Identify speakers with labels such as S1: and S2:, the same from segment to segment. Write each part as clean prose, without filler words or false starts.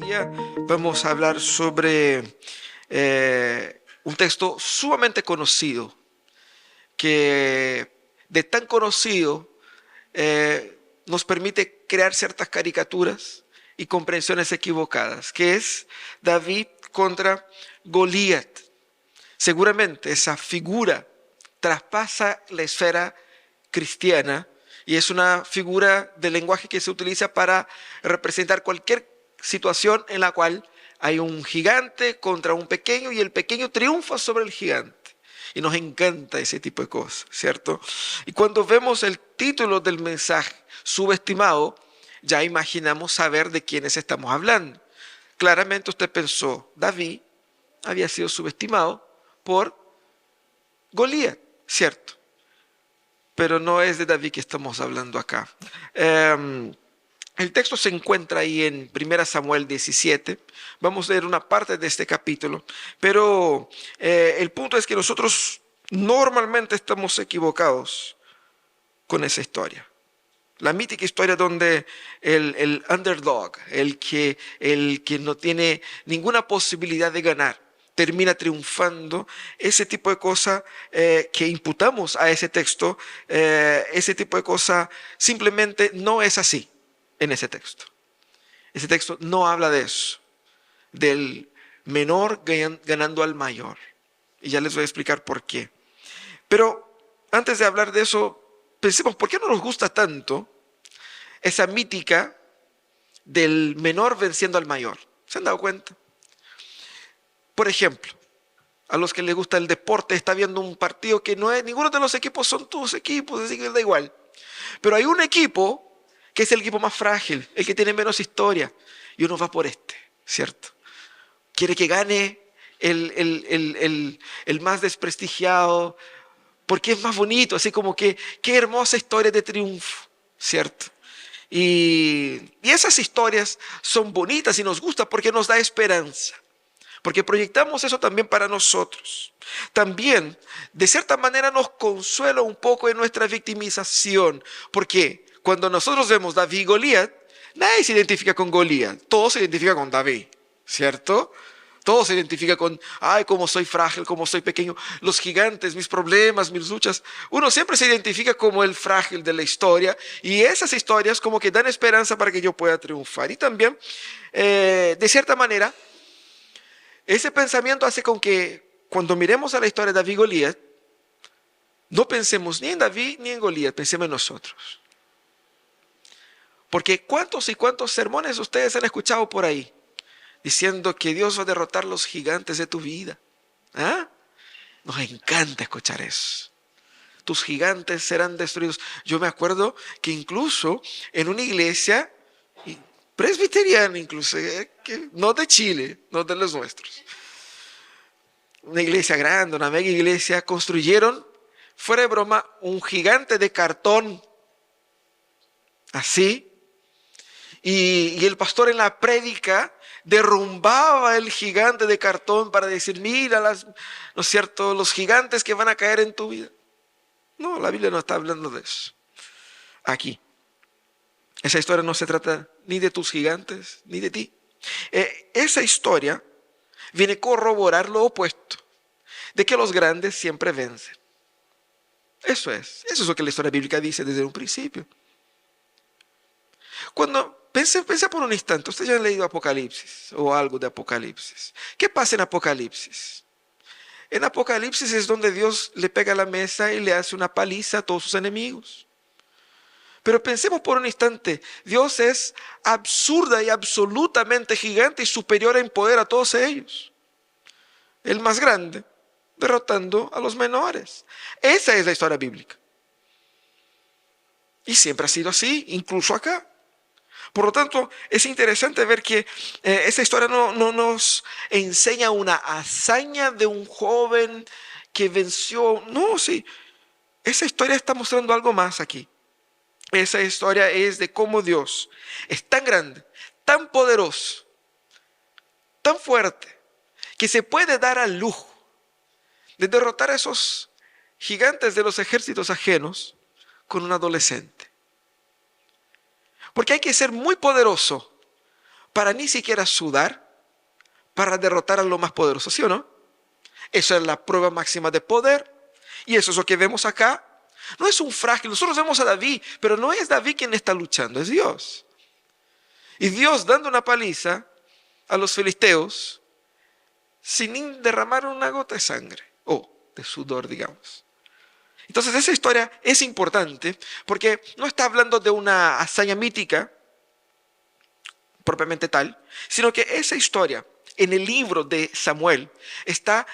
S1: día vamos a hablar sobre un texto sumamente conocido, que de tan conocido nos permite crear ciertas caricaturas y comprensiones equivocadas, que es David contra Goliat. Seguramente esa figura traspasa la esfera cristiana y es una figura de lenguaje que se utiliza para representar cualquier situación en la cual hay un gigante contra un pequeño y el pequeño triunfa sobre el gigante. Y nos encanta ese tipo de cosas, ¿cierto? Y cuando vemos el título del mensaje, subestimado, ya imaginamos saber de quiénes estamos hablando. Claramente usted pensó, David había sido subestimado por Goliat, ¿cierto? Pero no es de David que estamos hablando acá. El texto se encuentra ahí en 1 Samuel 17. Vamos a leer una parte de este capítulo, pero el punto es que nosotros normalmente estamos equivocados con esa historia. La mítica historia donde el underdog, el que no tiene ninguna posibilidad de ganar, termina triunfando. Ese tipo de cosas que imputamos a ese texto, ese tipo de cosas simplemente no es así en ese texto. Ese texto no habla de eso, del menor ganando al mayor. Y ya les voy a explicar por qué. Pero antes de hablar de eso, pensemos, ¿por qué no nos gusta tanto esa mítica del menor venciendo al mayor? ¿Se han dado cuenta? Por ejemplo, a los que les gusta el deporte, está viendo un partido que no es, ninguno de los equipos son todos equipos, así que da igual. Pero hay un equipo que es el equipo más frágil, el que tiene menos historia, y uno va por este, ¿cierto? Quiere que gane el más desprestigiado, porque es más bonito, así como que qué hermosa historia de triunfo, ¿cierto? Y esas historias son bonitas y nos gustan porque nos da esperanza. Porque proyectamos eso también para nosotros. También, de cierta manera, nos consuela un poco en nuestra victimización. Porque cuando nosotros vemos David y Goliat, nadie se identifica con Goliat, todo se identifica con David, ¿cierto? Todo se identifica con, ay, cómo soy frágil, cómo soy pequeño, los gigantes, mis problemas, mis luchas. Uno siempre se identifica como el frágil de la historia y esas historias como que dan esperanza para que yo pueda triunfar. Y también, de cierta manera, ese pensamiento hace con que cuando miremos a la historia de David y Goliat, no pensemos ni en David ni en Goliat, pensemos en nosotros. Porque cuántos y cuántos sermones ustedes han escuchado por ahí diciendo que Dios va a derrotar los gigantes de tu vida. ¿Ah? Nos encanta escuchar eso. Tus gigantes serán destruidos. Yo me acuerdo que incluso en una iglesia presbiteriana, incluso, que no de Chile, no de los nuestros, una iglesia grande, una mega iglesia, construyeron, fuera de broma, un gigante de cartón, así, y el pastor en la prédica derrumbaba el gigante de cartón para decir, mira, ¿no es cierto?, los gigantes que van a caer en tu vida. No, la Biblia no está hablando de eso. Aquí. Esa historia no se trata ni de tus gigantes, ni de ti. Esa historia viene a corroborar lo opuesto, de que los grandes siempre vencen. Eso es lo que la historia bíblica dice desde un principio. Cuando Piensa por un instante, usted ya ha leído Apocalipsis o algo de Apocalipsis. ¿Qué pasa en Apocalipsis? En Apocalipsis es donde Dios le pega a la mesa y le hace una paliza a todos sus enemigos. Pero pensemos por un instante, Dios es absurda y absolutamente gigante y superior en poder a todos ellos. El más grande, derrotando a los menores. Esa es la historia bíblica. Y siempre ha sido así, incluso acá. Por lo tanto, es interesante ver que esta historia no nos enseña una hazaña de un joven que venció. No, sí. Esa historia está mostrando algo más aquí. Esa historia es de cómo Dios es tan grande, tan poderoso, tan fuerte, que se puede dar al lujo de derrotar a esos gigantes de los ejércitos ajenos con un adolescente. Porque hay que ser muy poderoso para ni siquiera sudar para derrotar a lo más poderoso, ¿sí o no? Esa es la prueba máxima de poder. Y eso es lo que vemos acá. No es un frágil. Nosotros vemos a David, pero no es David quien está luchando, es Dios. Y Dios dando una paliza a los filisteos sin derramar una gota de sangre o de sudor, digamos. Entonces esa historia es importante porque no está hablando de una hazaña mítica propiamente tal, sino que esa historia en el libro de Samuel está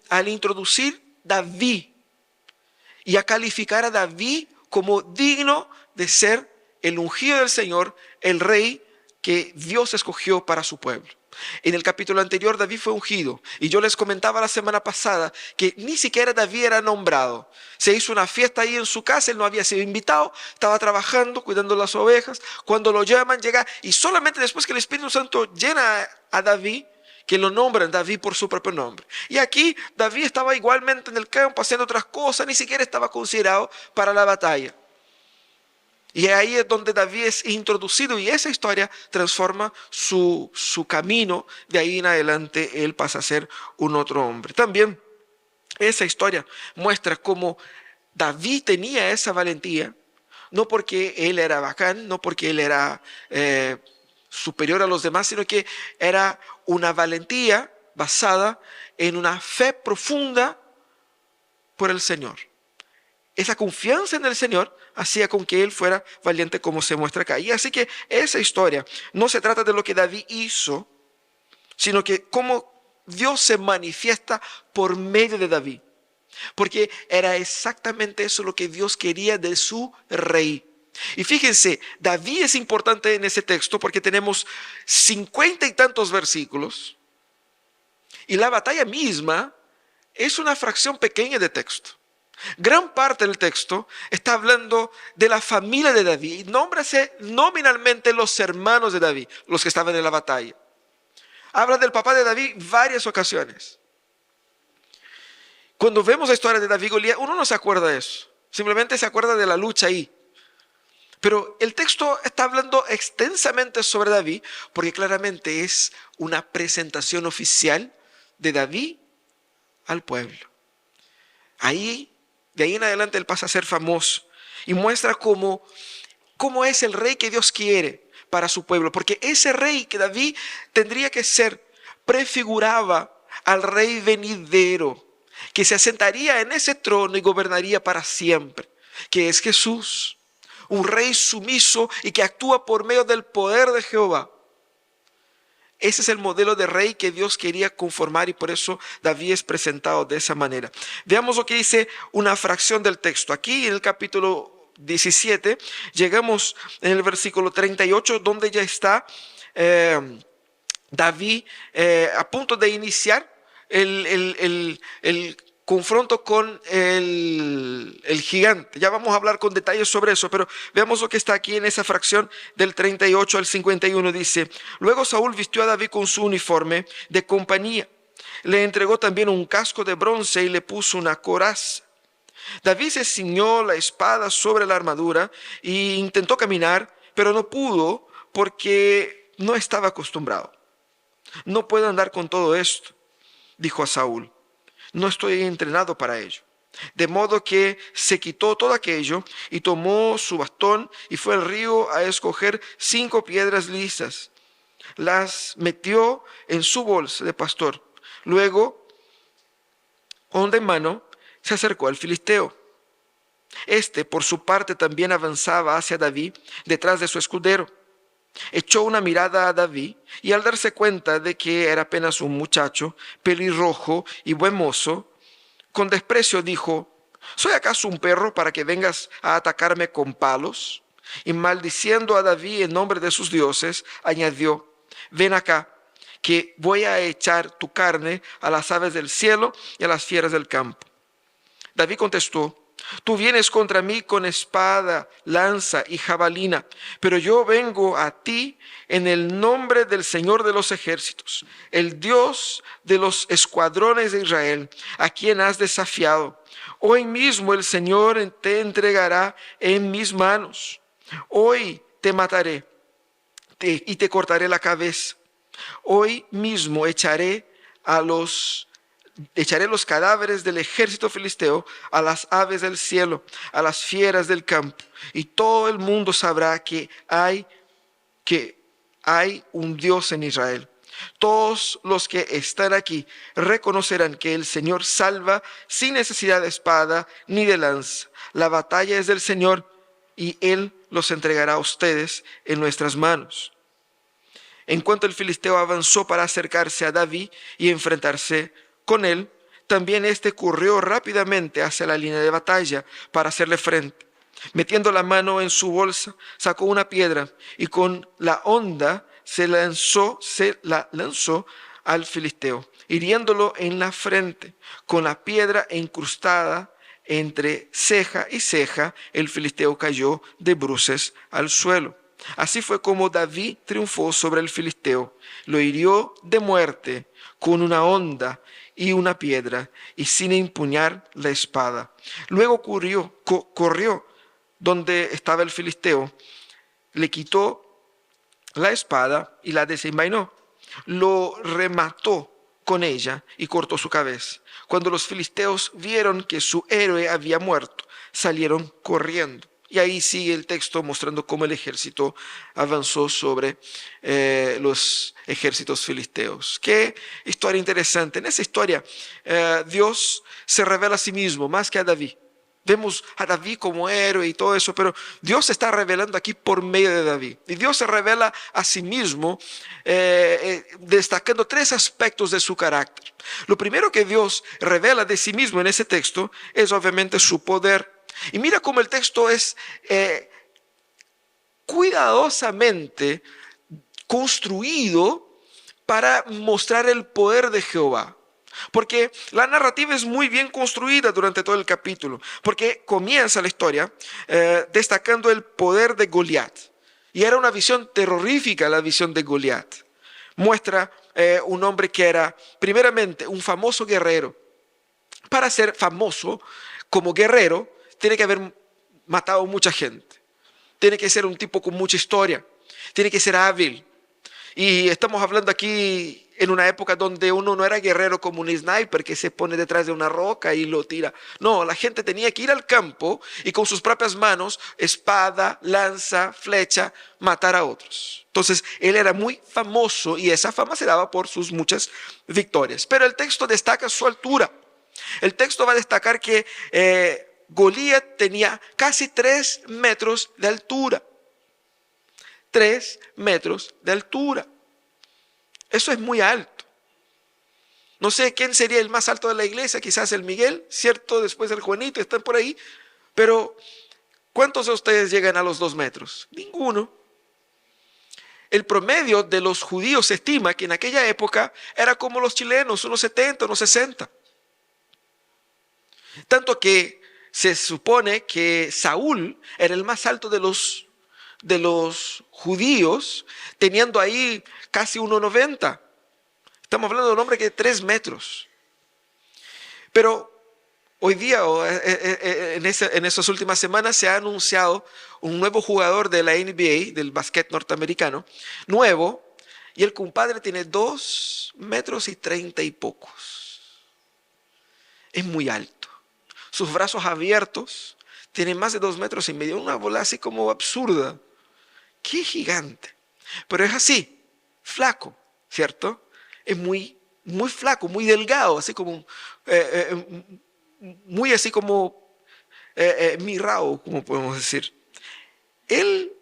S1: al introducir David y a calificar a David como digno de ser el ungido del Señor, el rey que Dios escogió para su pueblo. En el capítulo anterior David fue ungido y yo les comentaba la semana pasada que ni siquiera David era nombrado. Se hizo una fiesta ahí en su casa, él no había sido invitado, estaba trabajando, cuidando las ovejas. Cuando lo llaman, llega y solamente después que el Espíritu Santo llena a David, que lo nombran David por su propio nombre. Y aquí David estaba igualmente en el campo haciendo otras cosas, ni siquiera estaba considerado para la batalla. Y ahí es donde David es introducido y esa historia transforma su camino. De ahí en adelante él pasa a ser un otro hombre. También esa historia muestra cómo David tenía esa valentía, no porque él era bacán, no porque él era superior a los demás, sino que era una valentía basada en una fe profunda por el Señor. Esa confianza en el Señor hacía con que él fuera valiente como se muestra acá. Y así que esa historia no se trata de lo que David hizo, sino que cómo Dios se manifiesta por medio de David. Porque era exactamente eso lo que Dios quería de su rey. Y fíjense, David es importante en ese texto porque tenemos 50 y tantos versículos. Y la batalla misma es una fracción pequeña de texto. Gran parte del texto está hablando de la familia de David y nómbrase nominalmente los hermanos de David, los que estaban en la batalla. Habla del papá de David varias ocasiones. Cuando vemos la historia de David y Goliat, uno no se acuerda de eso, simplemente se acuerda de la lucha ahí. Pero el texto está hablando extensamente sobre David porque claramente es una presentación oficial de David al pueblo. De ahí en adelante él pasa a ser famoso y muestra cómo es el rey que Dios quiere para su pueblo. Porque ese rey que David tendría que ser prefiguraba al rey venidero que se asentaría en ese trono y gobernaría para siempre, que es Jesús, un rey sumiso y que actúa por medio del poder de Jehová. Ese es el modelo de rey que Dios quería conformar y por eso David es presentado de esa manera. Veamos lo que dice una fracción del texto. Aquí en el capítulo 17 llegamos en el versículo 38 donde ya está David a punto de iniciar el confronto con el gigante. Ya vamos a hablar con detalles sobre eso, pero veamos lo que está aquí en esa fracción del 38 al 51. Dice: luego Saúl vistió a David con su uniforme de compañía. Le entregó también un casco de bronce y le puso una coraza. David se ciñó la espada sobre la armadura e intentó caminar, pero no pudo porque no estaba acostumbrado. No puedo andar con todo esto, dijo a Saúl. No estoy entrenado para ello. De modo que se quitó todo aquello y tomó su bastón y fue al río a escoger 5 piedras lisas. Las metió en su bolsa de pastor. Luego, honda en mano, se acercó al filisteo. Este, por su parte, también avanzaba hacia David detrás de su escudero. Echó una mirada a David y al darse cuenta de que era apenas un muchacho, pelirrojo y buen mozo, con desprecio dijo: ¿soy acaso un perro para que vengas a atacarme con palos? Y maldiciendo a David en nombre de sus dioses, añadió: ven acá, que voy a echar tu carne a las aves del cielo y a las fieras del campo. David contestó: tú vienes contra mí con espada, lanza y jabalina, pero yo vengo a ti en el nombre del Señor de los ejércitos, el Dios de los escuadrones de Israel, a quien has desafiado. Hoy mismo el Señor te entregará en mis manos. Hoy te mataré. y te cortaré la cabeza. Hoy mismo echaré los cadáveres del ejército filisteo a las aves del cielo, a las fieras del campo, y todo el mundo sabrá que hay un Dios en Israel. Todos los que están aquí reconocerán que el Señor salva sin necesidad de espada ni de lanza. La batalla es del Señor y Él los entregará a ustedes en nuestras manos. En cuanto el filisteo avanzó para acercarse a David y enfrentarse con él, también éste corrió rápidamente hacia la línea de batalla para hacerle frente. Metiendo la mano en su bolsa, sacó una piedra y con la honda se la lanzó al filisteo, hiriéndolo en la frente. Con la piedra incrustada entre ceja y ceja, el filisteo cayó de bruces al suelo. Así fue como David triunfó sobre el filisteo. Lo hirió de muerte con una honda y una piedra, y sin empuñar la espada. Luego corrió donde estaba el filisteo, le quitó la espada y la desenvainó. Lo remató con ella y cortó su cabeza. Cuando los filisteos vieron que su héroe había muerto, salieron corriendo. Y ahí sigue el texto mostrando cómo el ejército avanzó sobre los ejércitos filisteos. Qué historia interesante. En esa historia Dios se revela a sí mismo más que a David. Vemos a David como héroe y todo eso, pero Dios se está revelando aquí por medio de David. Y Dios se revela a sí mismo destacando tres aspectos de su carácter. Lo primero que Dios revela de sí mismo en ese texto es obviamente su poder. Y mira cómo el texto es cuidadosamente construido para mostrar el poder de Jehová. Porque la narrativa es muy bien construida durante todo el capítulo, porque comienza la historia destacando el poder de Goliat. Y era una visión terrorífica la visión de Goliat. Muestra un hombre que era primeramente un famoso guerrero. Para ser famoso como guerrero, tiene que haber matado mucha gente. Tiene que ser un tipo con mucha historia. Tiene que ser hábil. Y estamos hablando aquí en una época donde uno no era guerrero como un sniper que se pone detrás de una roca y lo tira. No, la gente tenía que ir al campo y con sus propias manos, espada, lanza, flecha, matar a otros. Entonces, él era muy famoso y esa fama se daba por sus muchas victorias. Pero el texto destaca su altura. El texto va a destacar que Goliat tenía casi 3 metros de altura. 3 metros de altura. Eso es muy alto. No sé quién sería el más alto de la iglesia, quizás el Miguel, ¿cierto? Después el Juanito, están por ahí. Pero, ¿cuántos de ustedes llegan a los 2 metros? Ninguno. El promedio de los judíos se estima que en aquella época era como los chilenos, unos 70, unos 60. Tanto que se supone que Saúl era el más alto de los judíos, teniendo ahí casi 1,90. Estamos hablando de un hombre que 3 metros. Pero hoy día, en esas últimas semanas, se ha anunciado un nuevo jugador de la NBA, del básquet norteamericano, nuevo, y el compadre tiene 2 metros y 30 y pocos. Es muy alto. Sus brazos abiertos, tiene más de 2 metros y medio, una bola así como absurda. ¡Qué gigante! Pero es así, flaco, ¿cierto? Es muy, muy flaco, muy delgado, así como, muy así como mirrado, como podemos decir. El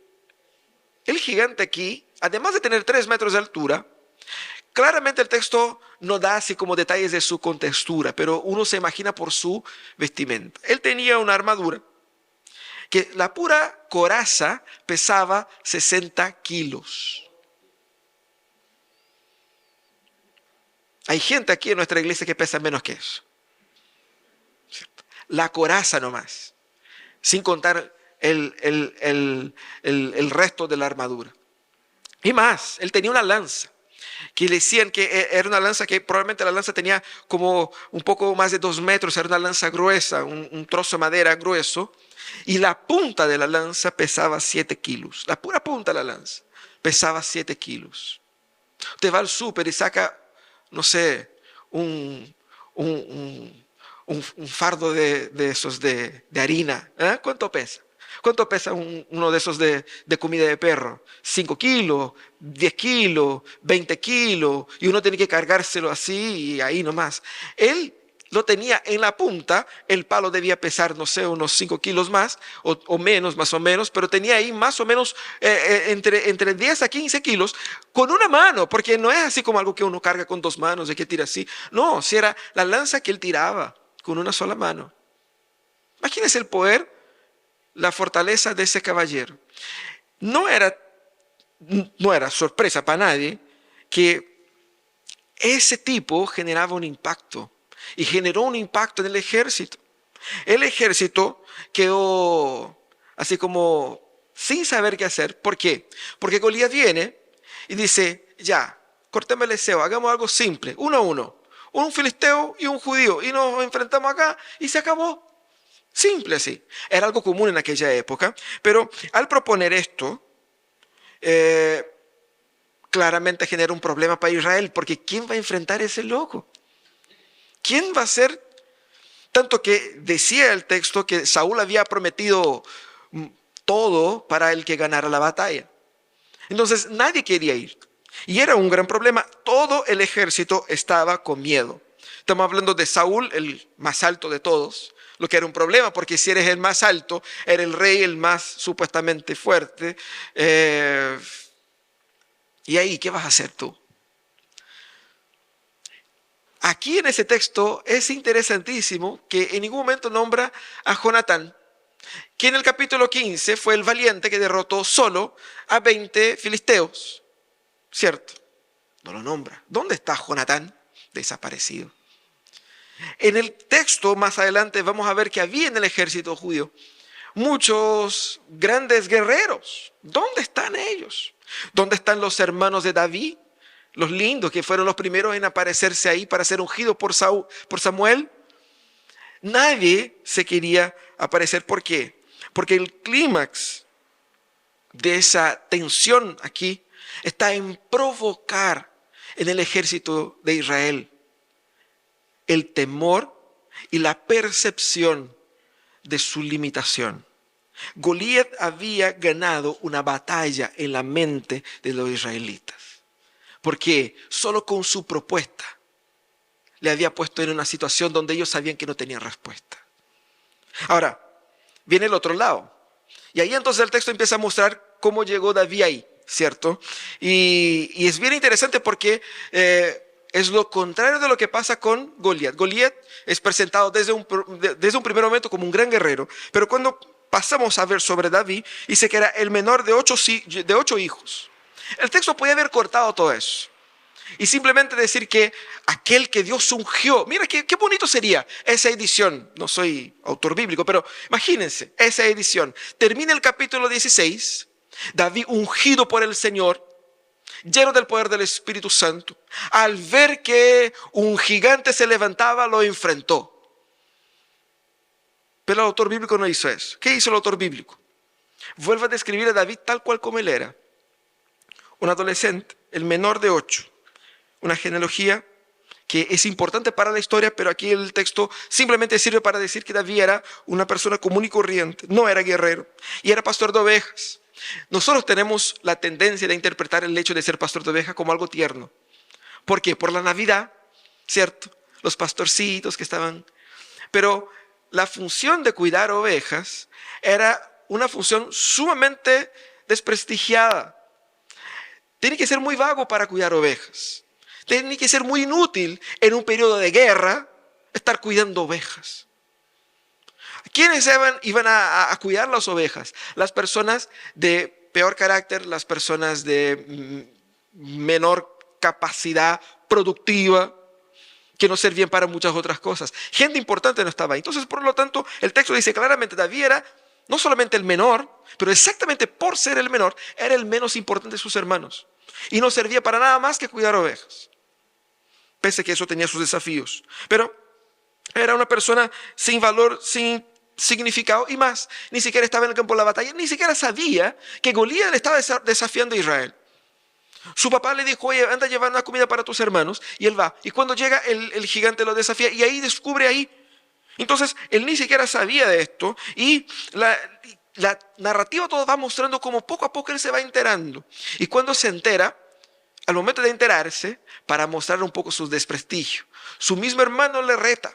S1: gigante aquí, además de tener 3 metros de altura, claramente el texto no da así como detalles de su contextura, pero uno se imagina por su vestimenta. Él tenía una armadura que la pura coraza pesaba 60 kilos. Hay gente aquí en nuestra iglesia que pesa menos que eso. La coraza nomás, sin contar el resto de la armadura. Y más, él tenía una lanza, que le decían que era una lanza que probablemente la lanza tenía como un poco más de 2 metros, era una lanza gruesa, un trozo de madera grueso, y la punta de la lanza pesaba 7 kilos, la pura punta de la lanza. pesaba 7 kilos. Usted va al súper y saca, no sé, un, un fardo de esos de harina. ¿Eh? ¿Cuánto pesa? ¿Cuánto pesa uno de esos de comida de perro? 5 kilos, 10 kilos, 20 kilos, y uno tiene que cargárselo así y ahí nomás. Él lo tenía en la punta, el palo debía pesar, no sé, unos 5 kilos más o menos, más o menos, pero tenía ahí más o menos entre 10 a 15 kilos con una mano, porque no es así como algo que uno carga con 2 manos, de que tira así. No, si era la lanza que él tiraba con una sola mano. Imagínense el poder, la fortaleza de ese caballero. No era, no era sorpresa para nadie que ese tipo generaba un impacto y generó un impacto en el ejército. El ejército quedó así como sin saber qué hacer. ¿Por qué? Porque Goliat viene y dice, ya, cortemos el deseo, hagamos algo simple, 1 a 1. Un filisteo y un judío. Y nos enfrentamos acá y se acabó. Simple así. Era algo común en aquella época. Pero al proponer esto, claramente genera un problema para Israel. Porque ¿quién va a enfrentar a ese loco? ¿Quién va a ser? Tanto que decía el texto que Saúl había prometido todo para el que ganara la batalla. Entonces nadie quería ir. Y era un gran problema. Todo el ejército estaba con miedo. Estamos hablando de Saúl, el más alto de todos, lo que era un problema, porque si eres el más alto, eres el rey, el más supuestamente fuerte. ¿Y ahí qué vas a hacer tú? Aquí en ese texto es interesantísimo que en ningún momento nombra a Jonatán, que en el capítulo 15 fue el valiente que derrotó solo a 20 filisteos. ¿Cierto? No lo nombra. ¿Dónde está Jonatán? Desaparecido. En el texto más adelante vamos a ver que había en el ejército judío muchos grandes guerreros. ¿Dónde están ellos? ¿Dónde están los hermanos de David? Los lindos que fueron los primeros en aparecerse ahí para ser ungidos por Samuel. Nadie se quería aparecer. ¿Por qué? Porque el clímax de esa tensión aquí está en provocar en el ejército de Israel el temor y la percepción de su limitación. Goliat había ganado una batalla en la mente de los israelitas, porque solo con su propuesta le había puesto en una situación donde ellos sabían que no tenían respuesta. Ahora, viene el otro lado, y ahí entonces el texto empieza a mostrar cómo llegó David ahí, ¿cierto? Y es bien interesante porque es lo contrario de lo que pasa con Goliat. Goliat es presentado desde un primer momento como un gran guerrero, pero cuando pasamos a ver sobre David, dice que era el menor de 8 hijos. El texto podía haber cortado todo eso y simplemente decir que aquel que Dios ungió. Mira, qué bonito sería esa edición. No soy autor bíblico, pero imagínense esa edición. Termina el capítulo 16, David ungido por el Señor, lleno del poder del Espíritu Santo. Al ver que un gigante se levantaba, lo enfrentó. Pero el autor bíblico no hizo eso. ¿Qué hizo el autor bíblico? Vuelve a describir a David tal cual como él era. Un adolescente, el menor de 8. Una genealogía que es importante para la historia, pero aquí el texto simplemente sirve para decir que David era una persona común y corriente. No era guerrero y era pastor de ovejas. Nosotros tenemos la tendencia de interpretar el hecho de ser pastor de ovejas como algo tierno. ¿Por qué? Por la Navidad, ¿cierto? Los pastorcitos que estaban. Pero la función de cuidar ovejas era una función sumamente desprestigiada. Tiene que ser muy vago para cuidar ovejas. Tiene que ser muy inútil en un periodo de guerra estar cuidando ovejas. ¿Quiénes iban a cuidar las ovejas? Las personas de peor carácter, las personas de menor capacidad productiva, que no servían para muchas otras cosas. Gente importante no estaba ahí. Entonces, por lo tanto, el texto dice claramente, David era no solamente el menor, pero exactamente por ser el menor, era el menos importante de sus hermanos. Y no servía para nada más que cuidar ovejas. Pese a que eso tenía sus desafíos. Pero era una persona sin valor, sin significado y más. Ni siquiera estaba en el campo de la batalla, ni siquiera sabía que Goliat le estaba desafiando a Israel. Su papá le dijo, oye, anda a llevar una comida para tus hermanos. Y él va. Y cuando llega, el gigante lo desafía. Y ahí descubre ahí. Entonces, él ni siquiera sabía de esto. Y la narrativa todo va mostrando cómo poco a poco él se va enterando. Y cuando se entera, al momento de enterarse, para mostrar un poco su desprestigio, su mismo hermano le reta.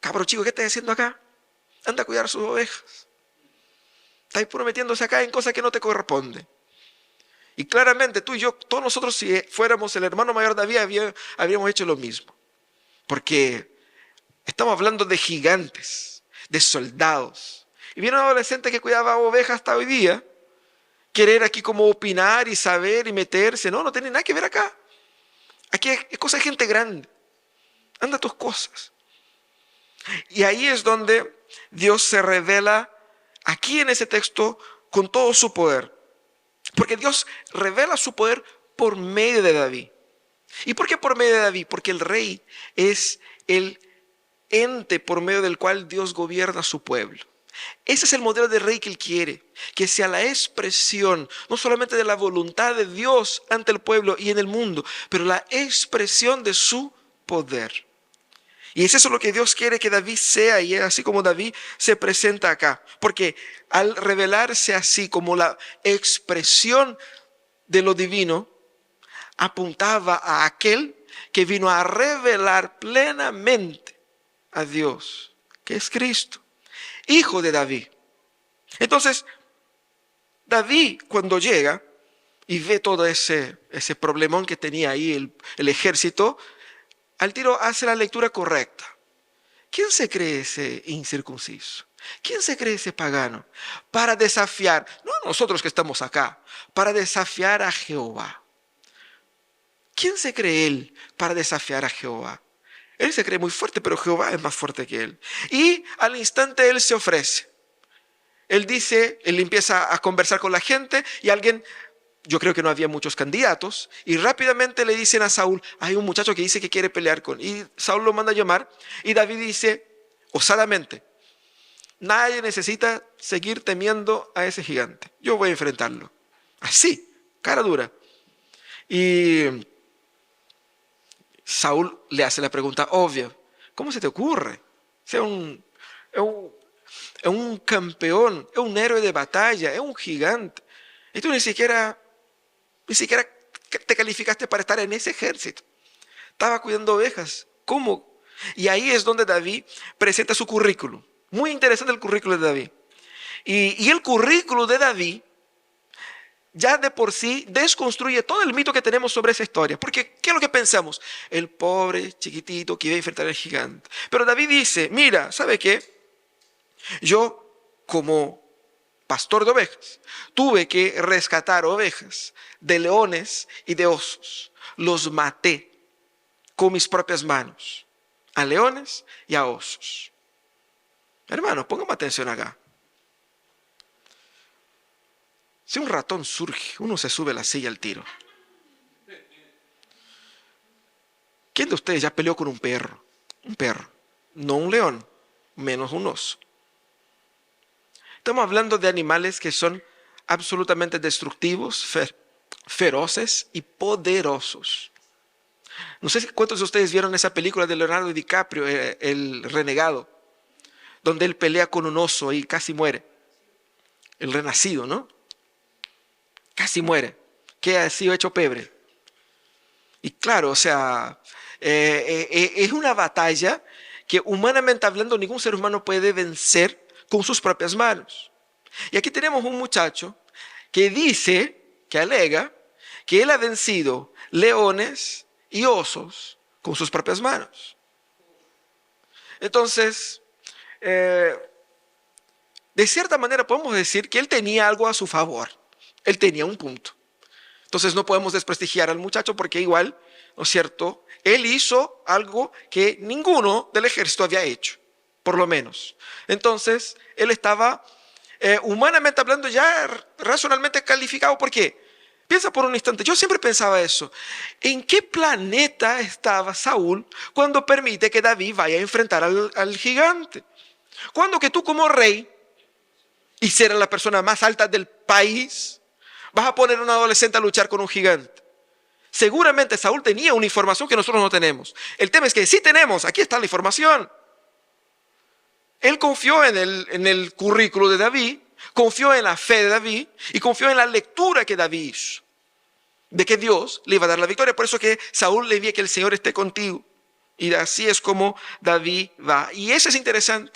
S1: Cabro chico, ¿qué estás haciendo acá? Anda a cuidar sus ovejas. Estás puro metiéndose acá en cosas que no te corresponden. Y claramente tú y yo, todos nosotros, si fuéramos el hermano mayor de David, habríamos hecho lo mismo. Porque estamos hablando de gigantes, de soldados. Y viene un adolescente que cuidaba ovejas hasta hoy día, querer aquí como opinar y saber y meterse. No tiene nada que ver acá. Aquí es cosa de gente grande. Anda tus cosas. Y ahí es donde Dios se revela aquí en ese texto con todo su poder. Porque Dios revela su poder por medio de David. ¿Y por qué por medio de David? Porque el rey es el ente por medio del cual Dios gobierna a su pueblo. Ese es el modelo de rey que Él quiere, que sea la expresión no solamente de la voluntad de Dios ante el pueblo y en el mundo, pero la expresión de su poder. Y es eso lo que Dios quiere que David sea, y es así como David se presenta acá. Porque al revelarse así como la expresión de lo divino, apuntaba a aquel que vino a revelar plenamente a Dios, que es Cristo, hijo de David. Entonces, David cuando llega y ve todo ese problemón que tenía ahí el ejército, al tiro hace la lectura correcta. ¿Quién se cree ese incircunciso? ¿Quién se cree ese pagano? Para desafiar, no nosotros que estamos acá, para desafiar a Jehová. ¿Quién se cree él para desafiar a Jehová? Él se cree muy fuerte, pero Jehová es más fuerte que él. Y al instante él se ofrece. Él empieza a conversar con la gente y alguien, yo creo que no había muchos candidatos, y rápidamente le dicen a Saúl, hay un muchacho que dice que quiere pelear con, y Saúl lo manda a llamar, y David dice, osadamente, nadie necesita seguir temiendo a ese gigante, yo voy a enfrentarlo. Así, cara dura. Y Saúl le hace la pregunta obvia, ¿cómo se te ocurre? Es un campeón, es un héroe de batalla, es un gigante, y tú ni siquiera te calificaste para estar en ese ejército. Estaba cuidando ovejas. ¿Cómo? Y ahí es donde David presenta su currículum. Muy interesante el currículum de David. Y el currículum de David ya de por sí desconstruye todo el mito que tenemos sobre esa historia. Porque, ¿qué es lo que pensamos? El pobre chiquitito que iba a enfrentar al gigante. Pero David dice, mira, ¿sabe qué? Yo, como pastor de ovejas, tuve que rescatar ovejas de leones y de osos. Los maté con mis propias manos, a leones y a osos. Hermanos, póngame atención acá. Si un ratón surge, uno se sube a la silla al tiro. ¿Quién de ustedes ya peleó con un perro? Un perro, no un león, menos un oso. Estamos hablando de animales que son absolutamente destructivos, feroces y poderosos. No sé cuántos de ustedes vieron esa película de Leonardo DiCaprio, El Renegado, donde él pelea con un oso y casi muere. El Renacido, ¿no? Casi muere. Que ha sido hecho pebre. Y claro, o sea, es una batalla que humanamente hablando ningún ser humano puede vencer con sus propias manos. Y aquí tenemos un muchacho que dice, que alega, que él ha vencido leones y osos con sus propias manos. Entonces, de cierta manera podemos decir que él tenía algo a su favor. Él tenía un punto. Entonces no podemos desprestigiar al muchacho porque igual, ¿no es cierto? Él hizo algo que ninguno del ejército había hecho, por lo menos. Entonces, él estaba humanamente hablando ya racionalmente calificado. ¿Por qué? Piensa por un instante, yo siempre pensaba eso. ¿En qué planeta estaba Saúl cuando permite que David vaya a enfrentar al gigante? Cuando que tú como rey, y ser la persona más alta del país, Vas a poner a un adolescente a luchar con un gigante. Seguramente Saúl tenía una información que nosotros no tenemos. El tema es que sí tenemos, aquí está la información. Él confió en el currículo de David, confió en la fe de David y confió en la lectura que David hizo, de que Dios le iba a dar la victoria. Por eso que Saúl le envía que el Señor esté contigo. Y así es como David va. Y eso es interesante.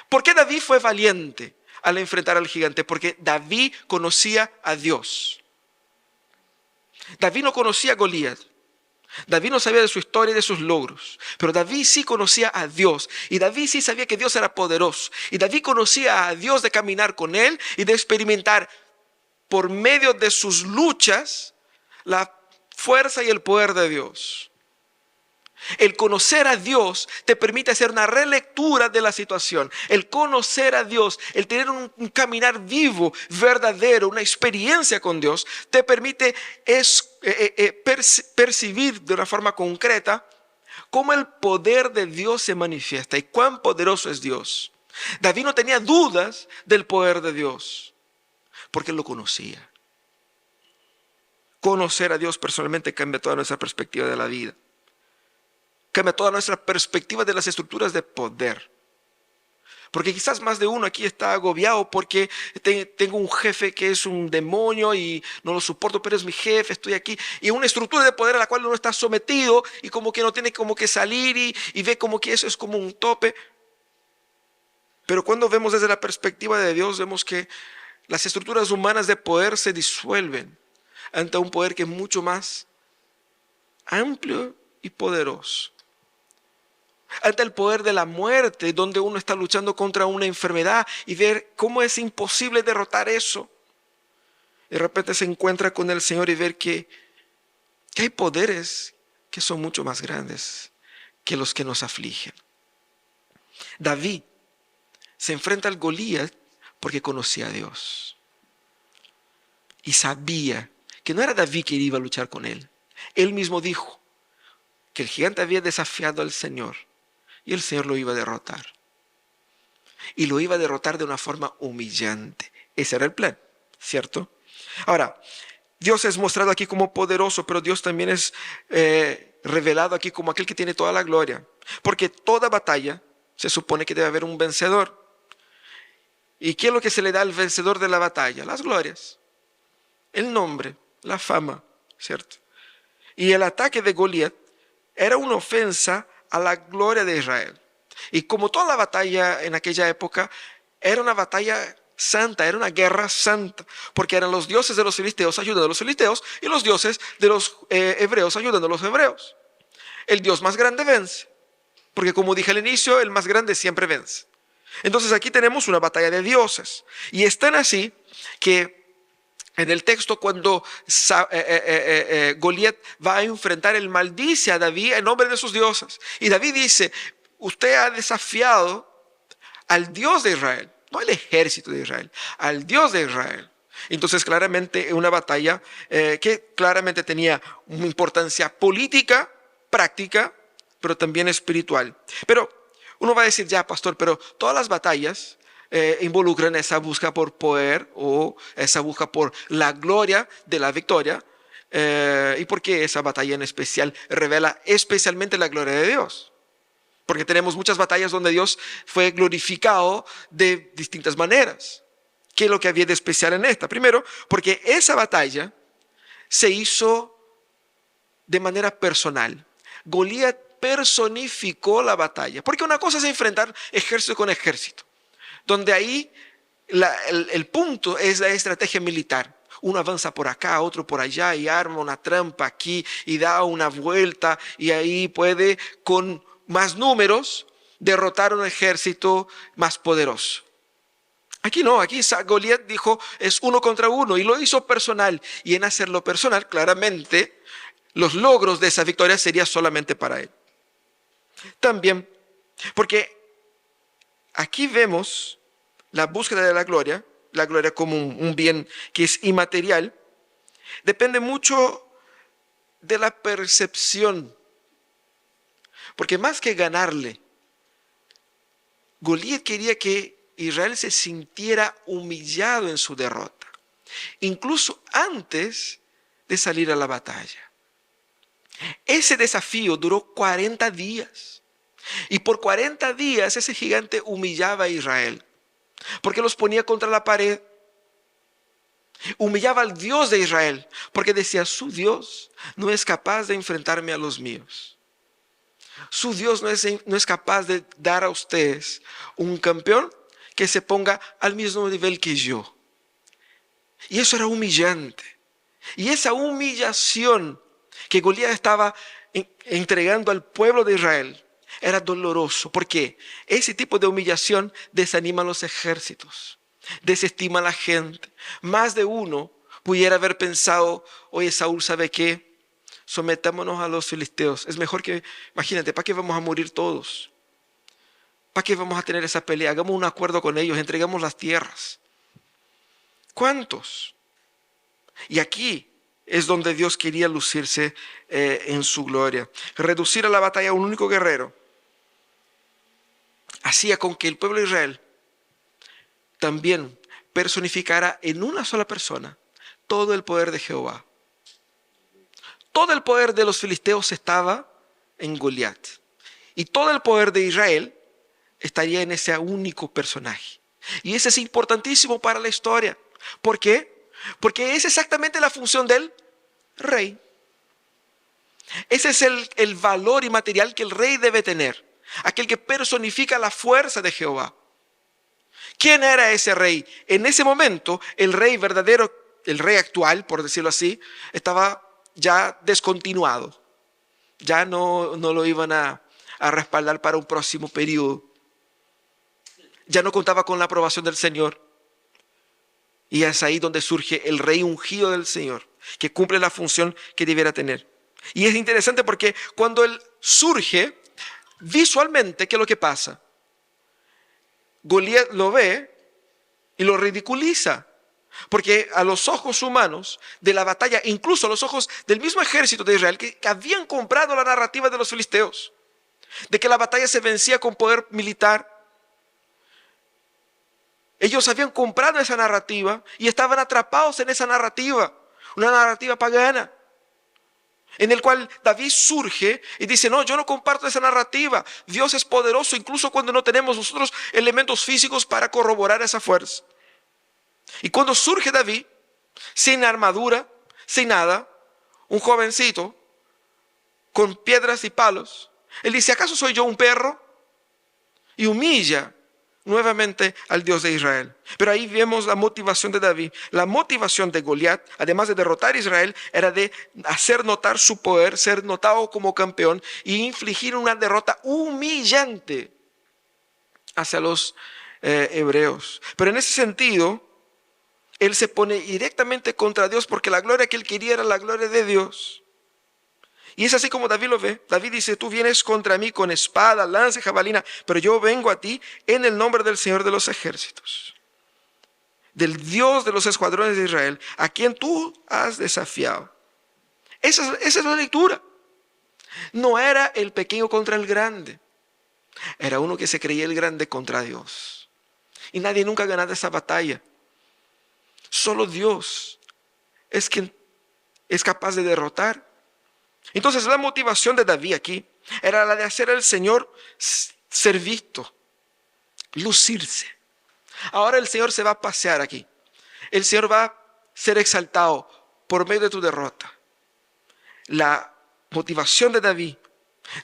S1: ¿Por qué David fue valiente al enfrentar al gigante? Porque David conocía a Dios. David no conocía a Goliat. David no sabía de su historia y de sus logros, pero David sí conocía a Dios, y David sí sabía que Dios era poderoso, y David conocía a Dios de caminar con él y de experimentar por medio de sus luchas la fuerza y el poder de Dios. El conocer a Dios te permite hacer una relectura de la situación. El conocer a Dios, el tener un caminar vivo, verdadero, una experiencia con Dios, te permite percibir de una forma concreta cómo el poder de Dios se manifiesta y cuán poderoso es Dios. David no tenía dudas del poder de Dios, porque él lo conocía. Conocer a Dios personalmente cambia toda nuestra perspectiva de la vida. Cambia toda nuestra perspectiva de las estructuras de poder. Porque quizás más de uno aquí está agobiado porque tengo un jefe que es un demonio y no lo soporto, pero es mi jefe, estoy aquí. Y una estructura de poder a la cual uno está sometido y como que no tiene como que salir y ve como que eso es como un tope. Pero cuando vemos desde la perspectiva de Dios, vemos que las estructuras humanas de poder se disuelven ante un poder que es mucho más amplio y poderoso. Ante el poder de la muerte, donde uno está luchando contra una enfermedad y ver cómo es imposible derrotar eso. De repente se encuentra con el Señor y ver que hay poderes que son mucho más grandes que los que nos afligen. David se enfrenta al Goliat porque conocía a Dios. Y sabía que no era David quien iba a luchar con él. Él mismo dijo que el gigante había desafiado al Señor. Y el Señor lo iba a derrotar. Y lo iba a derrotar de una forma humillante. Ese era el plan, ¿cierto? Ahora, Dios es mostrado aquí como poderoso, pero Dios también es revelado aquí como aquel que tiene toda la gloria. Porque toda batalla se supone que debe haber un vencedor. ¿Y qué es lo que se le da al vencedor de la batalla? Las glorias, el nombre, la fama, ¿cierto? Y el ataque de Goliat era una ofensa a la gloria de Israel. Y como toda la batalla en aquella época, era una batalla santa, era una guerra santa, porque eran los dioses de los filisteos ayudando a los filisteos y los dioses de los hebreos ayudando a los hebreos. El Dios más grande vence, porque como dije al inicio, el más grande siempre vence. Entonces aquí tenemos una batalla de dioses, y es tan así que en el texto, cuando Goliat va a enfrentar, él maldice a David en nombre de sus dioses. Y David dice, usted ha desafiado al Dios de Israel, no al ejército de Israel, al Dios de Israel. Entonces claramente una batalla que claramente tenía una importancia política, práctica, pero también espiritual. Pero uno va a decir, ya pastor, pero todas las batallas involucran esa búsqueda por poder o esa búsqueda por la gloria de la victoria. ¿Y por qué esa batalla en especial revela especialmente la gloria de Dios? Porque tenemos muchas batallas donde Dios fue glorificado de distintas maneras. ¿Qué es lo que había de especial en esta? Primero, porque esa batalla se hizo de manera personal. Goliat personificó la batalla. Porque una cosa es enfrentar ejército con ejército, donde ahí el punto es la estrategia militar. Uno avanza por acá, otro por allá y arma una trampa aquí y da una vuelta y ahí puede con más números derrotar un ejército más poderoso. Aquí no, aquí Goliat dijo es uno contra uno y lo hizo personal, y en hacerlo personal claramente los logros de esa victoria serían solamente para él. También porque aquí vemos la búsqueda de la gloria como un bien que es inmaterial, depende mucho de la percepción. Porque más que ganarle, Goliat quería que Israel se sintiera humillado en su derrota. incluso antes de salir a la batalla. Ese desafío duró 40 días. Y por 40 días ese gigante humillaba a Israel, porque los ponía contra la pared. Humillaba al Dios de Israel, porque decía, su Dios no es capaz de enfrentarme a los míos. Su Dios no es capaz de dar a ustedes un campeón que se ponga al mismo nivel que yo. Y eso era humillante. Y esa humillación que Goliat estaba entregando al pueblo de Israel era doloroso. ¿Por qué? Ese tipo de humillación desanima a los ejércitos, desestima a la gente. Más de uno pudiera haber pensado, oye, Saúl, ¿sabe qué? Sometámonos a los filisteos. Es mejor que, imagínate, ¿para qué vamos a morir todos? ¿Para qué vamos a tener esa pelea? Hagamos un acuerdo con ellos, entregamos las tierras. ¿Cuántos? Y aquí es donde Dios quería lucirse en su gloria. Reducir a la batalla a un único guerrero hacía con que el pueblo de Israel también personificara en una sola persona todo el poder de Jehová. Todo el poder de los filisteos estaba en Goliat. Y todo el poder de Israel estaría en ese único personaje. Y ese es importantísimo para la historia. ¿Por qué? Porque es exactamente la función del rey. Ese es el valor inmaterial que el rey debe tener. Aquel que personifica la fuerza de Jehová. ¿Quién era ese rey? En ese momento, el rey verdadero, el rey actual, por decirlo así, estaba ya descontinuado. Ya no lo iban a respaldar para un próximo periodo. Ya no contaba con la aprobación del Señor. Y es ahí donde surge el rey ungido del Señor, que cumple la función que debiera tener. Y es interesante porque cuando él surge, visualmente, ¿qué es lo que pasa? Goliat lo ve y lo ridiculiza. Porque a los ojos humanos de la batalla, incluso a los ojos del mismo ejército de Israel, que habían comprado la narrativa de los filisteos, de que la batalla se vencía con poder militar, ellos habían comprado esa narrativa y estaban atrapados en esa narrativa, una narrativa pagana, en el cual David surge y dice, no, yo no comparto esa narrativa. Dios es poderoso incluso cuando no tenemos nosotros elementos físicos para corroborar esa fuerza. Y cuando surge David, sin armadura, sin nada, un jovencito, con piedras y palos, él dice, ¿acaso soy yo un perro? Y humilla nuevamente al Dios de Israel. Pero ahí vemos la motivación de David. La motivación de Goliat, además de derrotar a Israel, era de hacer notar su poder, ser notado como campeón y infligir una derrota humillante hacia los hebreos. Pero en ese sentido, él se pone directamente contra Dios porque la gloria que él quería era la gloria de Dios. Y es así como David lo ve. David dice, tú vienes contra mí con espada, lanza y jabalina, pero yo vengo a ti en el nombre del Señor de los ejércitos, del Dios de los escuadrones de Israel, a quien tú has desafiado. Esa es la lectura. No era el pequeño contra el grande. Era uno que se creía el grande contra Dios. Y nadie nunca ha ganado esa batalla. Solo Dios es quien es capaz de derrotar. Entonces la motivación de David aquí era la de hacer al Señor ser visto, lucirse. Ahora el Señor se va a pasear aquí. El Señor va a ser exaltado por medio de tu derrota. La motivación de David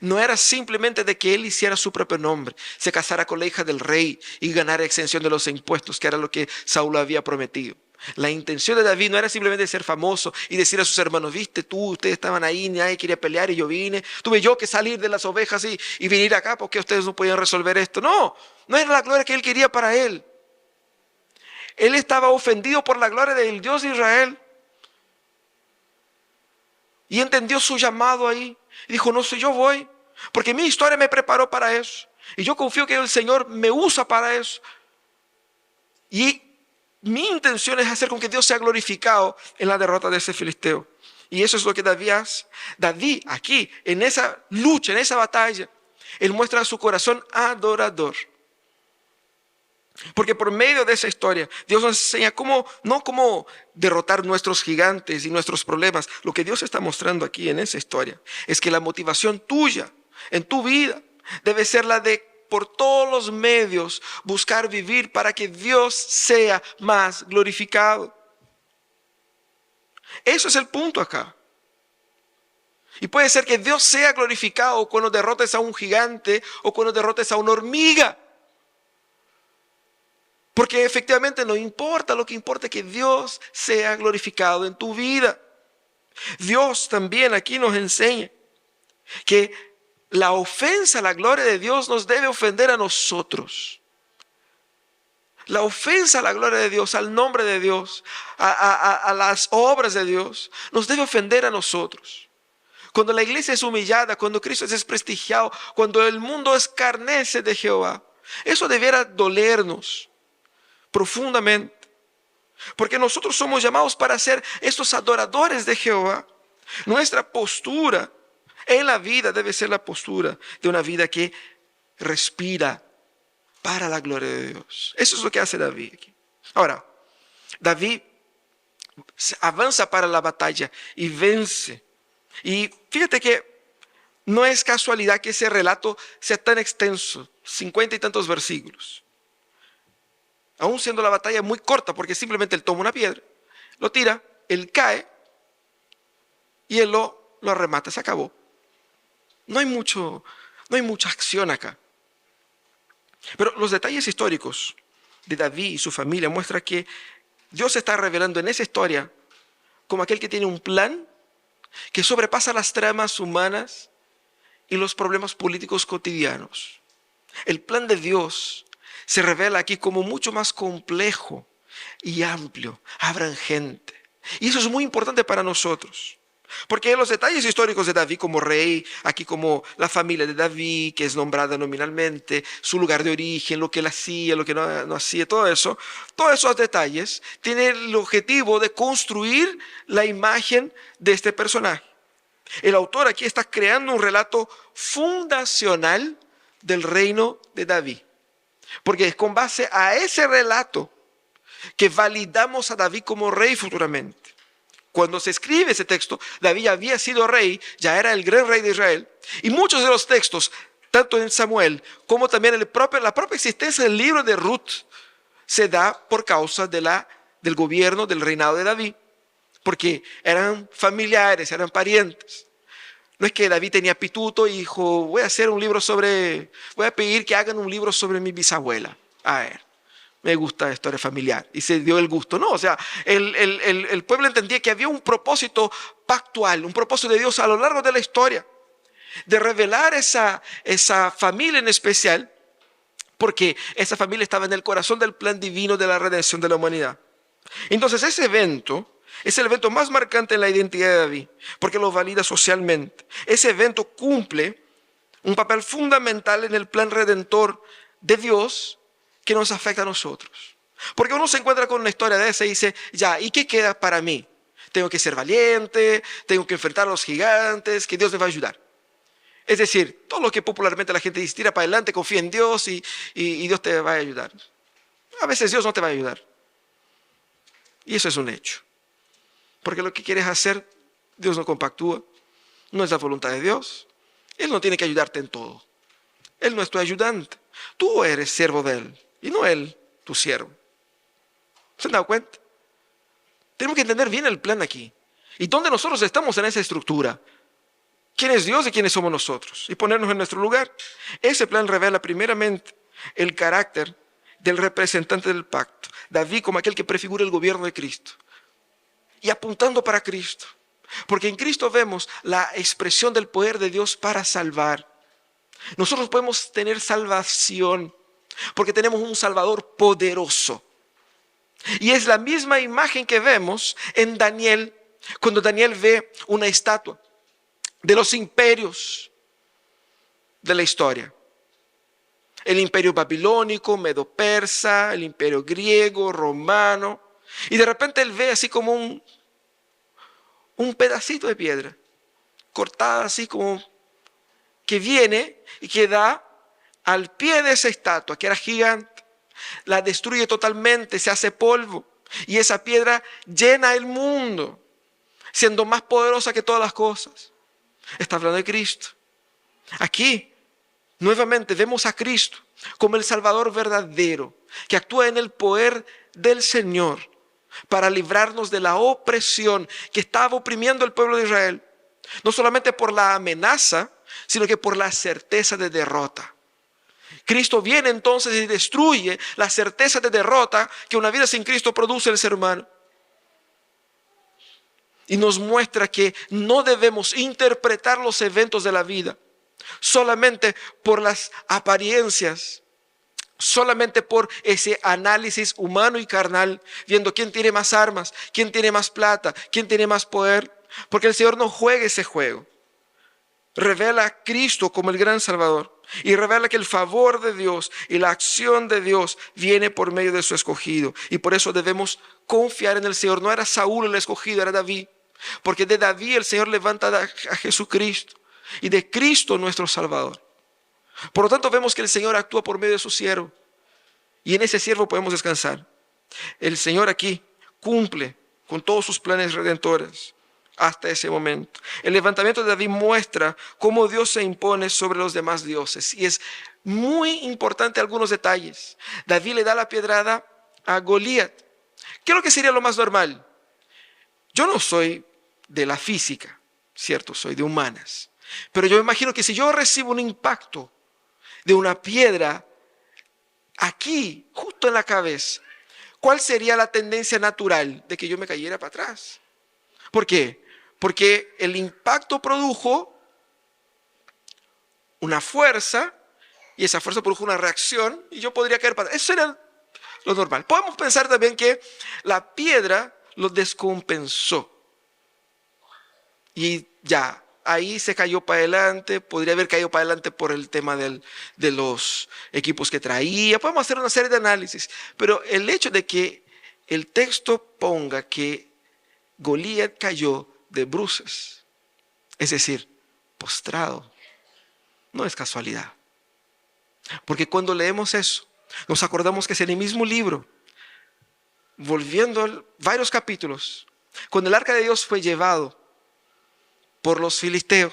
S1: no era simplemente de que él hiciera su propio nombre, se casara con la hija del rey y ganara exención de los impuestos, que era lo que Saúl había prometido. La intención de David no era simplemente ser famoso y decir a sus hermanos, viste tú, ustedes estaban ahí, nadie quería pelear y yo vine, tuve yo que salir de las ovejas y venir acá porque ustedes no podían resolver esto. No era la gloria que él quería para él. Él estaba ofendido por la gloria del Dios de Israel y entendió su llamado ahí. Y dijo, no sé, yo voy, porque mi historia me preparó para eso. Y yo confío que el Señor me usa para eso. Y mi intención es hacer con que Dios sea glorificado en la derrota de ese filisteo. Y eso es lo que David hace. David aquí, en esa lucha, en esa batalla, él muestra su corazón adorador. Porque por medio de esa historia, Dios nos enseña no cómo derrotar nuestros gigantes y nuestros problemas. Lo que Dios está mostrando aquí en esa historia es que la motivación tuya en tu vida debe ser la de, por todos los medios, buscar vivir para que Dios sea más glorificado. Eso es el punto acá. Y puede ser que Dios sea glorificado cuando derrotes a un gigante o cuando derrotes a una hormiga. Porque efectivamente no importa, lo que importa es que Dios sea glorificado en tu vida. Dios también aquí nos enseña que la ofensa a la gloria de Dios nos debe ofender a nosotros. La ofensa a la gloria de Dios, al nombre de Dios, a las obras de Dios, nos debe ofender a nosotros. Cuando la iglesia es humillada, cuando Cristo es desprestigiado, cuando el mundo escarnece de Jehová, eso debiera dolernos profundamente. Porque nosotros somos llamados para ser estos adoradores de Jehová. Nuestra postura en la vida debe ser la postura de una vida que respira para la gloria de Dios. Eso es lo que hace David aquí. Ahora, David avanza para la batalla y vence. Y fíjate que no es casualidad que ese relato sea tan extenso, 50 y tantos versículos. Aún siendo la batalla muy corta, porque simplemente él toma una piedra, lo tira, él cae y él lo remata, se acabó. No hay mucha acción acá. Pero los detalles históricos de David y su familia muestran que Dios se está revelando en esa historia como aquel que tiene un plan que sobrepasa las tramas humanas y los problemas políticos cotidianos. El plan de Dios se revela aquí como mucho más complejo y amplio, abrangente. Y eso es muy importante para nosotros. Porque los detalles históricos de David como rey, aquí como la familia de David, que es nombrada nominalmente, su lugar de origen, lo que él hacía, lo que no hacía, todo eso, todos esos detalles tienen el objetivo de construir la imagen de este personaje. El autor aquí está creando un relato fundacional del reino de David. Porque es con base a ese relato que validamos a David como rey futuramente. Cuando se escribe ese texto, David ya había sido rey, ya era el gran rey de Israel. Y muchos de los textos, tanto en Samuel como también en la propia existencia del libro de Ruth, se da por causa del gobierno, del reinado de David. Porque eran familiares, eran parientes. No es que David tenía pituto y dijo, voy a pedir que hagan un libro sobre mi bisabuela. A ver, me gusta la historia familiar. Y se dio el gusto. No, o sea, el pueblo entendía que había un propósito pactual, un propósito de Dios a lo largo de la historia, de revelar esa familia en especial, porque esa familia estaba en el corazón del plan divino de la redención de la humanidad. Entonces ese evento es el evento más marcante en la identidad de David, porque lo valida socialmente. Ese evento cumple un papel fundamental en el plan redentor de Dios que nos afecta a nosotros. Porque uno se encuentra con una historia de esa y dice, ya, ¿y qué queda para mí? Tengo que ser valiente, tengo que enfrentar a los gigantes, que Dios me va a ayudar. Es decir, todo lo que popularmente la gente dice, tira para adelante, confía en Dios y Dios te va a ayudar. A veces Dios no te va a ayudar. Y eso es un hecho. Porque lo que quieres hacer, Dios no compactúa. No es la voluntad de Dios. Él no tiene que ayudarte en todo. Él no es tu ayudante. Tú eres siervo de Él y no Él tu siervo. ¿Se han dado cuenta? Tenemos que entender bien el plan aquí. Y dónde nosotros estamos en esa estructura. ¿Quién es Dios y quiénes somos nosotros? Y ponernos en nuestro lugar. Ese plan revela primeramente el carácter del representante del pacto. David como aquel que prefigura el gobierno de Cristo. Y apuntando para Cristo. Porque en Cristo vemos la expresión del poder de Dios para salvar. Nosotros podemos tener salvación porque tenemos un Salvador poderoso. Y es la misma imagen que vemos en Daniel, cuando Daniel ve una estatua de los imperios de la historia. El imperio babilónico, medo-persa, el imperio griego, romano. Y de repente él ve así como un pedacito de piedra, cortada así como que viene y que da al pie de esa estatua, que era gigante. la destruye totalmente, se hace polvo. Y esa piedra llena el mundo, siendo más poderosa que todas las cosas. Está hablando de Cristo. Aquí, nuevamente, vemos a Cristo como el Salvador verdadero, que actúa en el poder del Señor para librarnos de la opresión que estaba oprimiendo al pueblo de Israel. No solamente por la amenaza, sino que por la certeza de derrota. Cristo viene entonces y destruye la certeza de derrota que una vida sin Cristo produce el ser humano. Y nos muestra que no debemos interpretar los eventos de la vida solamente por las apariencias, solamente por ese análisis humano y carnal, viendo quién tiene más armas, quién tiene más plata, quién tiene más poder, porque el Señor no juega ese juego. Revela a Cristo como el gran Salvador y revela que el favor de Dios y la acción de Dios viene por medio de su escogido. Y por eso debemos confiar en el Señor. No era Saúl el escogido, era David. Porque de David el Señor levanta a Jesucristo y de Cristo nuestro Salvador. Por lo tanto vemos que el Señor actúa por medio de su siervo y en ese siervo podemos descansar. El Señor aquí cumple con todos sus planes redentores hasta ese momento. El levantamiento de David muestra cómo Dios se impone sobre los demás dioses y es muy importante algunos detalles. David le da la piedrada a Goliat. ¿Qué es lo que sería lo más normal? Yo no soy de la física, ¿cierto? Soy de humanas. Pero yo me imagino que si yo recibo un impacto de una piedra aquí, justo en la cabeza, ¿cuál sería la tendencia natural de que yo me cayera para atrás? ¿Por qué? Porque el impacto produjo una fuerza y esa fuerza produjo una reacción y yo podría caer para atrás. Eso era lo normal. Podemos pensar también que la piedra lo descompensó y ya, ahí se cayó para adelante, podría haber caído para adelante por el tema de los equipos que traía. Podemos hacer una serie de análisis, pero el hecho de que el texto ponga que Goliat cayó de bruces, es decir, postrado, no es casualidad. Porque cuando leemos eso, nos acordamos que es en el mismo libro, volviendo varios capítulos, cuando el arca de Dios fue llevado por los filisteos,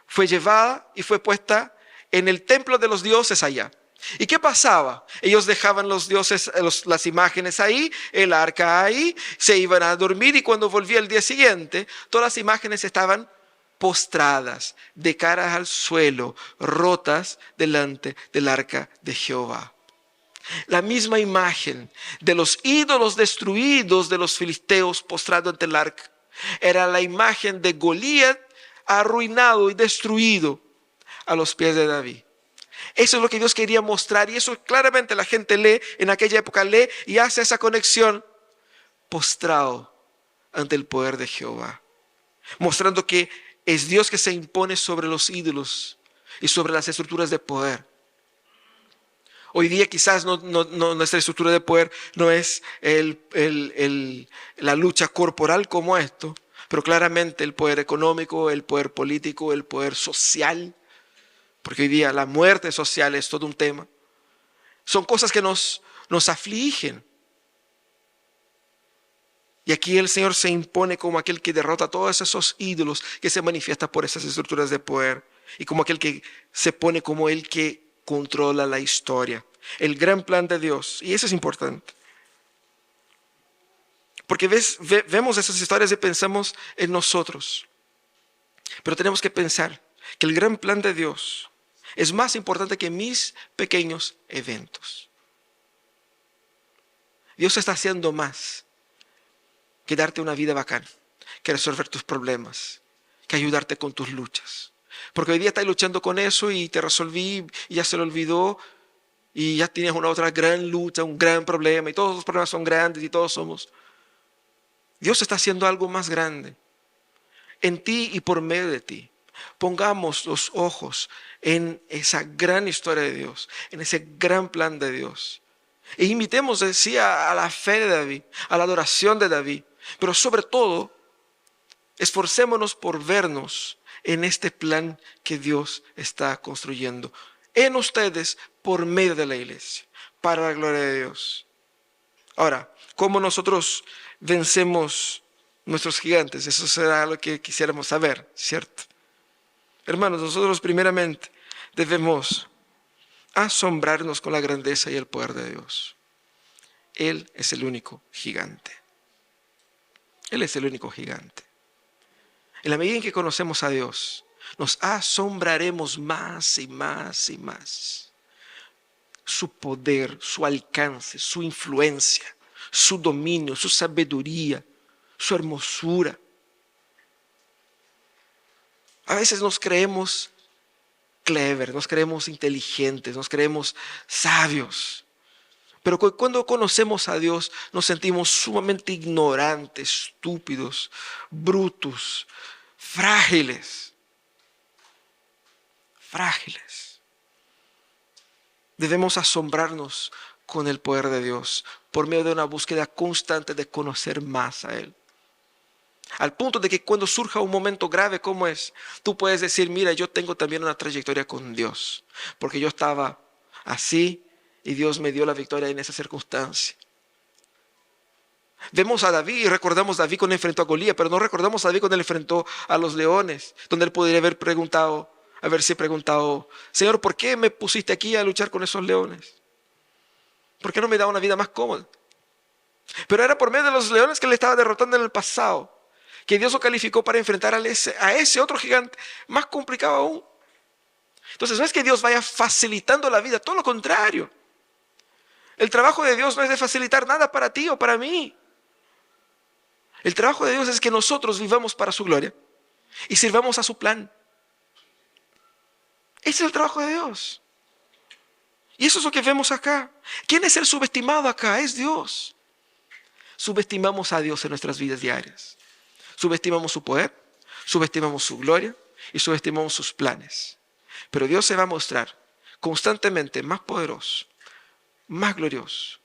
S1: fue llevada y fue puesta en el templo de los dioses allá. ¿Y qué pasaba? Ellos dejaban los dioses, las imágenes ahí, el arca ahí, se iban a dormir y cuando volvía el día siguiente, todas las imágenes estaban postradas, de cara al suelo, rotas delante del arca de Jehová. La misma imagen de los ídolos destruidos de los filisteos postrados ante el arca era la imagen de Goliat arruinado y destruido a los pies de David. Eso es lo que Dios quería mostrar y eso claramente la gente lee, en aquella época lee y hace esa conexión, postrado ante el poder de Jehová, mostrando que es Dios que se impone sobre los ídolos y sobre las estructuras de poder. Hoy día quizás nuestra estructura de poder no es la lucha corporal como esto, pero claramente el poder económico, el poder político, el poder social, porque hoy día la muerte social es todo un tema. Son cosas que nos afligen. Y aquí el Señor se impone como aquel que derrota a todos esos ídolos que se manifiestan por esas estructuras de poder. Y como aquel que se pone como el que controla la historia. El gran plan de Dios. Y eso es importante. Porque vemos esas historias y pensamos en nosotros. Pero tenemos que pensar que el gran plan de Dios es más importante que mis pequeños eventos. Dios está haciendo más que darte una vida bacana, que resolver tus problemas, que ayudarte con tus luchas. Porque hoy día estás luchando con eso y te resolví y ya se lo olvidó y ya tienes una otra gran lucha, un gran problema y todos los problemas son grandes y todos somos. Dios está haciendo algo más grande en ti y por medio de ti. Pongamos los ojos en esa gran historia de Dios, en ese gran plan de Dios. E imitemos, decía, a la fe de David, a la adoración de David. Pero sobre todo, esforcémonos por vernos en este plan que Dios está construyendo en ustedes por medio de la iglesia. para la gloria de Dios. Ahora, ¿cómo nosotros vencemos nuestros gigantes? Eso será lo que quisiéramos saber, ¿cierto? Hermanos, nosotros primeramente debemos asombrarnos con la grandeza y el poder de Dios. Él es el único gigante. Él es el único gigante. En la medida en que conocemos a Dios, nos asombraremos más y más y más. Su poder, su alcance, su influencia, su dominio, su sabiduría, su hermosura. A veces nos creemos clever, nos creemos inteligentes, nos creemos sabios. Pero cuando conocemos a Dios nos sentimos sumamente ignorantes, estúpidos, brutos, frágiles. Frágiles. Debemos asombrarnos con el poder de Dios por medio de una búsqueda constante de conocer más a Él. Al punto de que cuando surja un momento grave como es, tú puedes decir, mira, yo tengo también una trayectoria con Dios, porque yo estaba así y Dios me dio la victoria en esa circunstancia. Vemos a David y recordamos a David cuando enfrentó a Golías, pero no recordamos a David cuando él enfrentó a los leones, donde él podría haberse preguntado, Señor, ¿por qué me pusiste aquí a luchar con esos leones? ¿Por qué no me da una vida más cómoda? Pero era por medio de los leones que él estaba derrotando en el pasado, que Dios lo calificó para enfrentar a ese otro gigante más complicado aún. Entonces no es que Dios vaya facilitando la vida, todo lo contrario. El trabajo de Dios no es de facilitar nada para ti o para mí. El trabajo de Dios es que nosotros vivamos para su gloria y sirvamos a su plan. Ese es el trabajo de Dios. Y eso es lo que vemos acá. ¿Quién es el subestimado acá? Es Dios. Subestimamos a Dios en nuestras vidas diarias. Subestimamos su poder, subestimamos su gloria y subestimamos sus planes. Pero Dios se va a mostrar constantemente más poderoso, más glorioso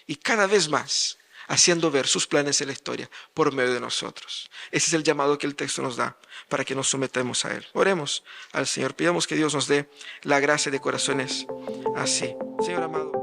S1: y cada vez más haciendo ver sus planes en la historia por medio de nosotros. Ese es el llamado que el texto nos da para que nos sometamos a Él. Oremos al Señor, pidamos que Dios nos dé la gracia de corazones así. Señor amado.